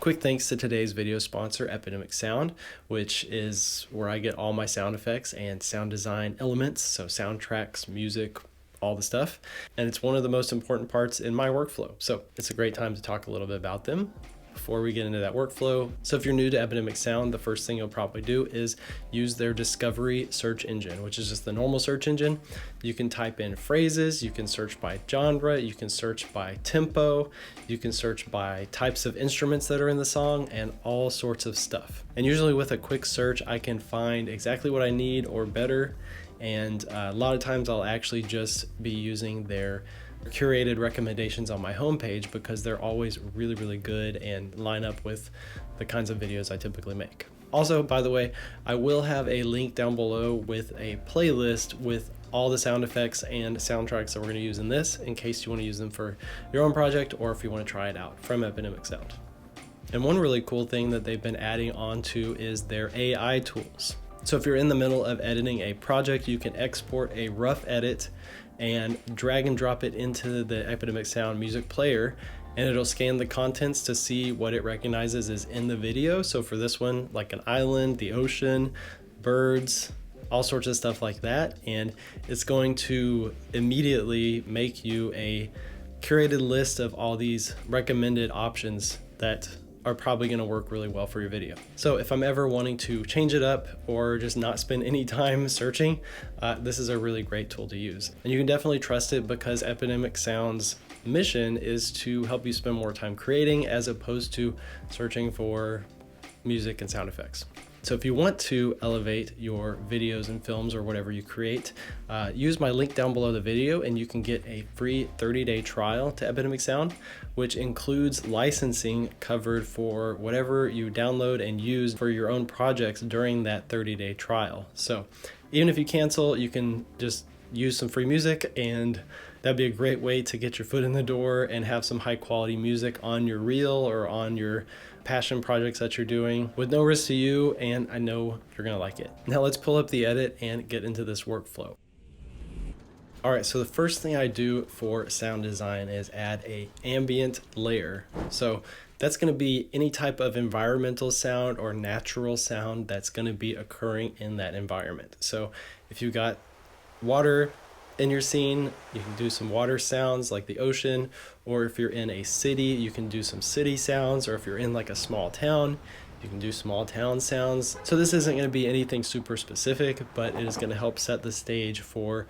Quick thanks to today's video sponsor, Epidemic Sound, which is where I get all my sound effects and sound design elements, so soundtracks, music, all the stuff. And it's one of the most important parts in my workflow. So it's a great time to talk a little bit about them before we get into that workflow. So if you're new to Epidemic Sound, the first thing you'll probably do is use their discovery search engine, which is just the normal search engine. You can type in phrases, you can search by genre, you can search by tempo, you can search by types of instruments that are in the song, and all sorts of stuff. And usually with a quick search, I can find exactly what I need or better. And a lot of times I'll actually just be using their curated recommendations on my homepage because they're always really, really good and line up with the kinds of videos I typically make. Also, by the way, I will have a link down below with a playlist with all the sound effects and soundtracks that we're going to use in this, in case you want to use them for your own project or if you want to try it out from Epidemic Sound. And one really cool thing that they've been adding onto is their AI tools. So if you're in the middle of editing a project, you can export a rough edit and drag and drop it into the Epidemic Sound music player, and it'll scan the contents to see what it recognizes is in the video. So for this one, like an island, the ocean, birds, all sorts of stuff like that. And it's going to immediately make you a curated list of all these recommended options that are probably going to work really well for your video. So if I'm ever wanting to change it up or just not spend any time searching, this is a really great tool to use. And you can definitely trust it because Epidemic Sound's mission is to help you spend more time creating as opposed to searching for music and sound effects. So if you want to elevate your videos and films or whatever you create, use my link down below the video and you can get a free 30-day trial to Epidemic Sound, which includes licensing covered for whatever you download and use for your own projects during that 30-day trial. So even if you cancel, you can just use some free music, and that'd be a great way to get your foot in the door and have some high quality music on your reel or on your passion projects that you're doing with no risk to you, and I know you're gonna like it. Now let's pull up the edit and get into this workflow. All right, so the first thing I do for sound design is add a ambient layer. So that's gonna be any type of environmental sound or natural sound that's gonna be occurring in that environment. So if you got water in your scene, you can do some water sounds like the ocean, or if you're in a city, you can do some city sounds, or if you're in like a small town, you can do small town sounds. So this isn't going to be anything super specific, but it is going to help set the stage for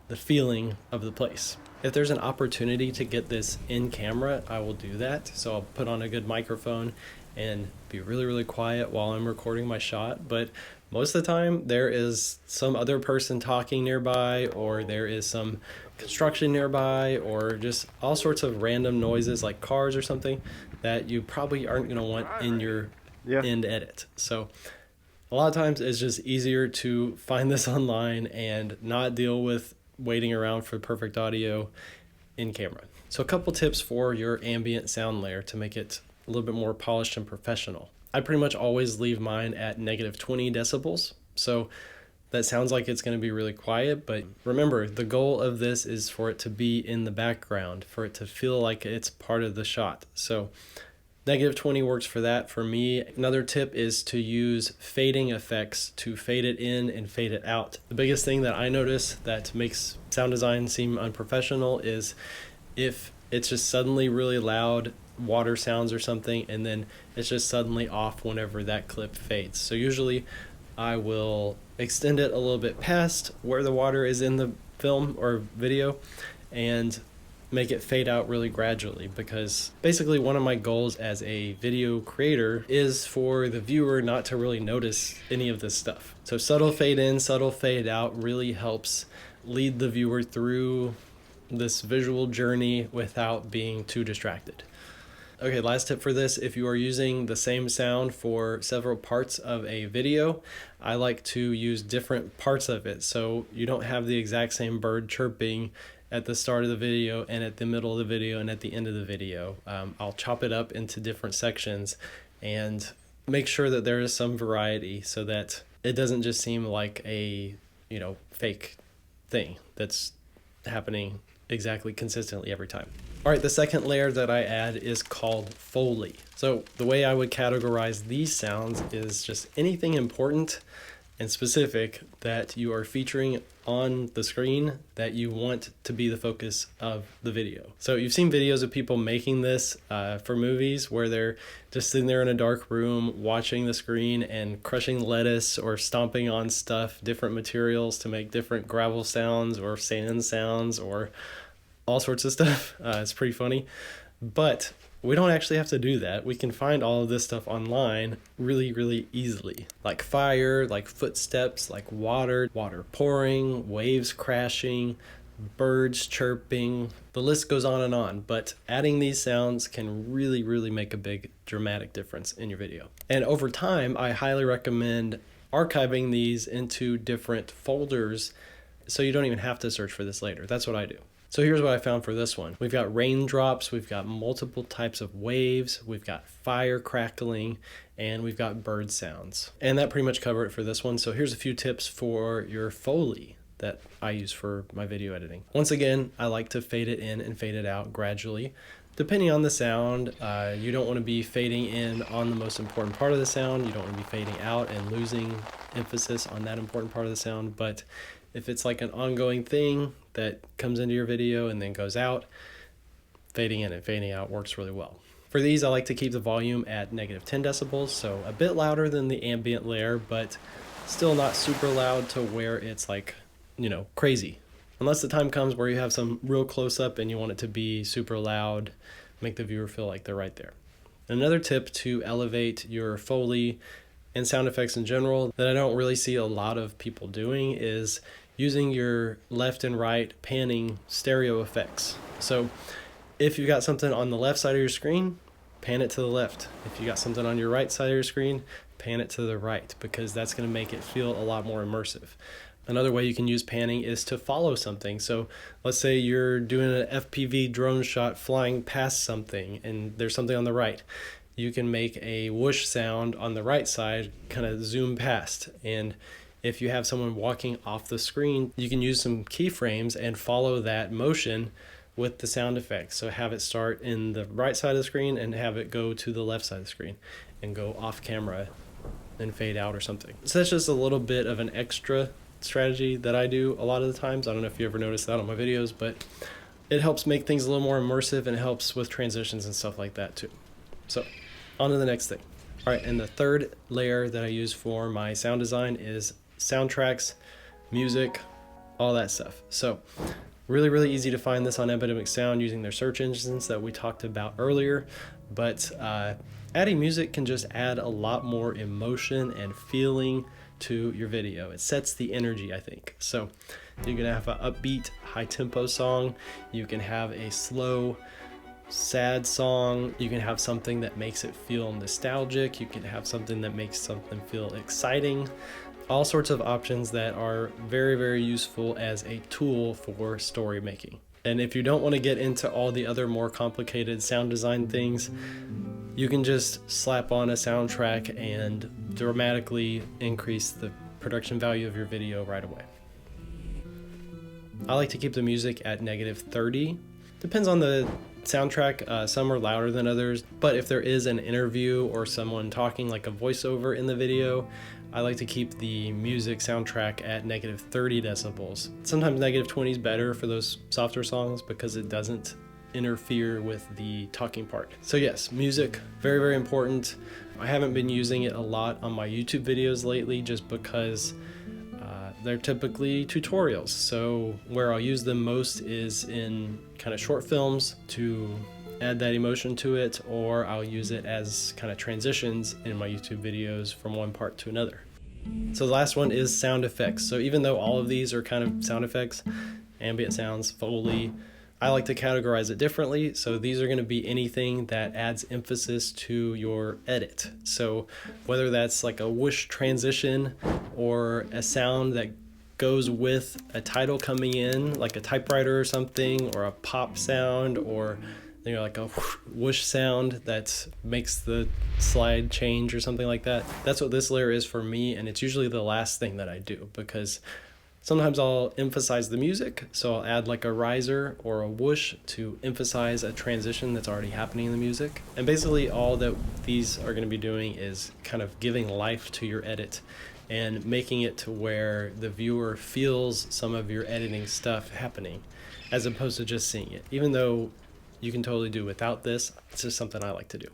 the feeling of the place. If there's an opportunity to get this in camera, I will do that. So I'll put on a good microphone and be really, really quiet while I'm recording my shot. But most of the time there is some other person talking nearby, or there is some construction nearby, or just all sorts of random noises like cars or something that you probably aren't going to want in your end edit. So a lot of times it's just easier to find this online and not deal with waiting around for perfect audio in camera. So a couple tips for your ambient sound layer to make it a little bit more polished and professional. I pretty much always leave mine at -20 decibels. So that sounds like it's going to be really quiet, but remember, the goal of this is for it to be in the background, for it to feel like it's part of the shot. So -20 works for that for me. Another tip is to use fading effects to fade it in and fade it out. The biggest thing that I notice that makes sound design seem unprofessional is if it's just suddenly really loud water sounds or something, and then it's just suddenly off whenever that clip fades. So usually I will extend it a little bit past where the water is in the film or video and make it fade out really gradually, because basically one of my goals as a video creator is for the viewer not to really notice any of this stuff. So subtle fade in, subtle fade out really helps lead the viewer through this visual journey without being too distracted. Okay, last tip for this, if you are using the same sound for several parts of a video, I like to use different parts of it. So you don't have the exact same bird chirping at the start of the video and at the middle of the video and at the end of the video. I'll chop it up into different sections and make sure that there is some variety so that it doesn't just seem like a, fake thing that's happening exactly consistently every time. All right, the second layer that I add is called Foley. So the way I would categorize these sounds is just anything important and specific that you are featuring on the screen that you want to be the focus of the video. So you've seen videos of people making this for movies where they're just sitting there in a dark room watching the screen and crushing lettuce or stomping on stuff, different materials to make different gravel sounds or sand sounds or all sorts of stuff. It's pretty funny, but we don't actually have to do that. We can find all of this stuff online really, really easily. Like fire, like footsteps, like water pouring, waves crashing, birds chirping. The list goes on and on, but adding these sounds can really, really make a big dramatic difference in your video. And over time, I highly recommend archiving these into different folders so you don't even have to search for this later. That's what I do. So here's what I found for this one. We've got raindrops, we've got multiple types of waves, we've got fire crackling, and we've got bird sounds. And that pretty much covered it for this one. So here's a few tips for your Foley that I use for my video editing. Once again, I like to fade it in and fade it out gradually. Depending on the sound, you don't want to be fading in on the most important part of the sound. You don't want to be fading out and losing emphasis on that important part of the sound. But if it's like an ongoing thing that comes into your video and then goes out, fading in and fading out works really well. For these, I like to keep the volume at -10 decibels, so a bit louder than the ambient layer, but still not super loud to where it's like, you know, crazy. Unless the time comes where you have some real close up and you want it to be super loud, make the viewer feel like they're right there. Another tip to elevate your Foley and sound effects in general that I don't really see a lot of people doing is using your left and right panning stereo effects. So if you got something on the left side of your screen, pan it to the left. If you got something on your right side of your screen, pan it to the right, because that's going to make it feel a lot more immersive. Another way you can use panning is to follow something. So let's say you're doing an FPV drone shot flying past something and there's something on the right. You can make a whoosh sound on the right side, kind of zoom past. And if you have someone walking off the screen, you can use some keyframes and follow that motion with the sound effects. So have it start in the right side of the screen and have it go to the left side of the screen and go off camera and fade out or something. So that's just a little bit of an extra strategy that I do a lot of the times. I don't know if you ever noticed that on my videos, but it helps make things a little more immersive and it helps with transitions and stuff like that too. So on to the next thing. All right, and the third layer that I use for my sound design is soundtracks, music, all that stuff. So really, really easy to find this on Epidemic Sound using their search engines that we talked about earlier. But adding music can just add a lot more emotion and feeling to your video. It sets the energy, I think. So you can have an upbeat, high tempo song. You can have a slow, sad song. You can have something that makes it feel nostalgic. You can have something that makes something feel exciting. All sorts of options that are very, very useful as a tool for story making. And if you don't want to get into all the other more complicated sound design things, you can just slap on a soundtrack and dramatically increase the production value of your video right away. I like to keep the music at -30. Depends on the soundtrack. Some are louder than others, but if there is an interview or someone talking like a voiceover in the video, I like to keep the music soundtrack at -30 decibels. Sometimes -20 is better for those softer songs because it doesn't interfere with the talking part. So yes, music, very, very important. I haven't been using it a lot on my YouTube videos lately just because they're typically tutorials. So where I'll use them most is in kind of short films to add that emotion to it, or I'll use it as kind of transitions in my YouTube videos from one part to another. So the last one is sound effects. So even though all of these are kind of sound effects, ambient sounds, Foley, I like to categorize it differently. So these are going to be anything that adds emphasis to your edit. So whether that's like a whoosh transition or a sound that goes with a title coming in, like a typewriter or something, or a pop sound, or like a whoosh sound that makes the slide change or something like that. That's what this layer is for me, and it's usually the last thing that I do because Sometimes I'll emphasize the music, so I'll add like a riser or a whoosh to emphasize a transition that's already happening in the music. And basically all that these are going to be doing is kind of giving life to your edit and making it to where the viewer feels some of your editing stuff happening as opposed to just seeing it. Even though you can totally do without this, it's just something I like to do.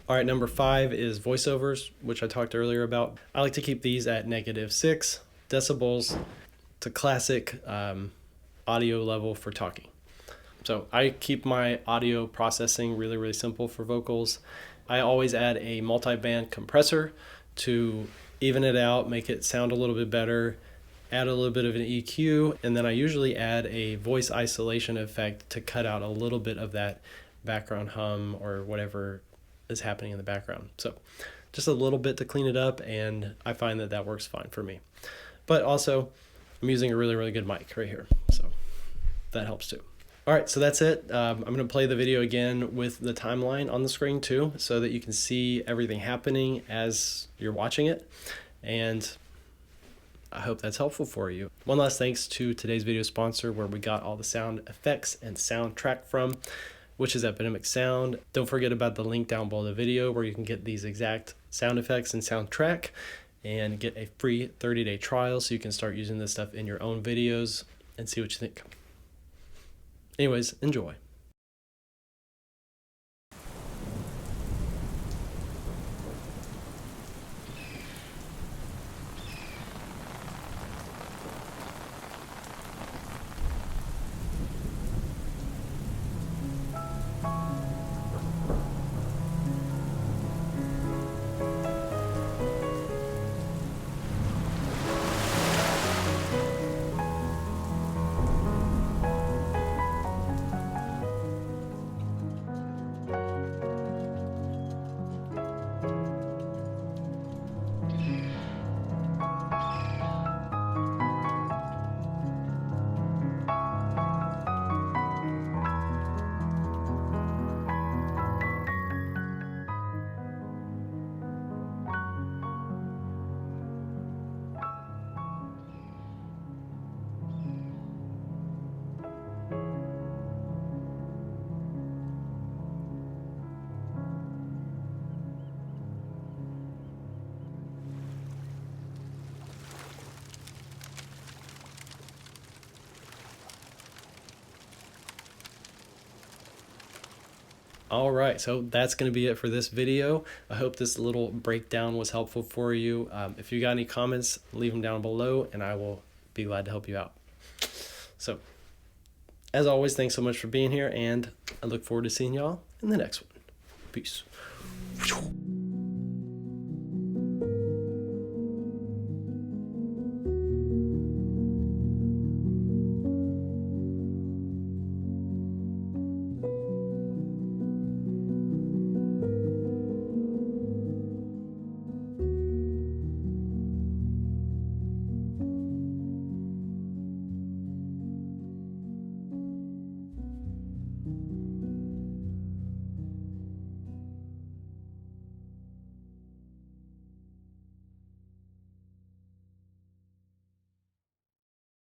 All right, number 5 is voiceovers, which I talked earlier about. I like to keep these at -6 decibels. It's a classic audio level for talking. So I keep my audio processing really, really simple for vocals. I always add a multi-band compressor to even it out, make it sound a little bit better, add a little bit of an EQ, and then I usually add a voice isolation effect to cut out a little bit of that background hum or whatever is happening in the background. So just a little bit to clean it up, and I find that that works fine for me. But also, I'm using a really, really good mic right here, so that helps too. All right, so that's it. I'm going to play the video again with the timeline on the screen too, so that you can see everything happening as you're watching it. And I hope that's helpful for you. One last thanks to today's video sponsor, where we got all the sound effects and soundtrack from, which is Epidemic Sound. Don't forget about the link down below the video where you can get these exact sound effects and soundtrack and get a free 30-day trial so you can start using this stuff in your own videos and see what you think. Anyways, enjoy. All right, so that's going to be it for this video. I hope this little breakdown was helpful for you. If you got any comments, leave them down below and I will be glad to help you out. So, as always, thanks so much for being here, and I look forward to seeing y'all in the next one. Peace.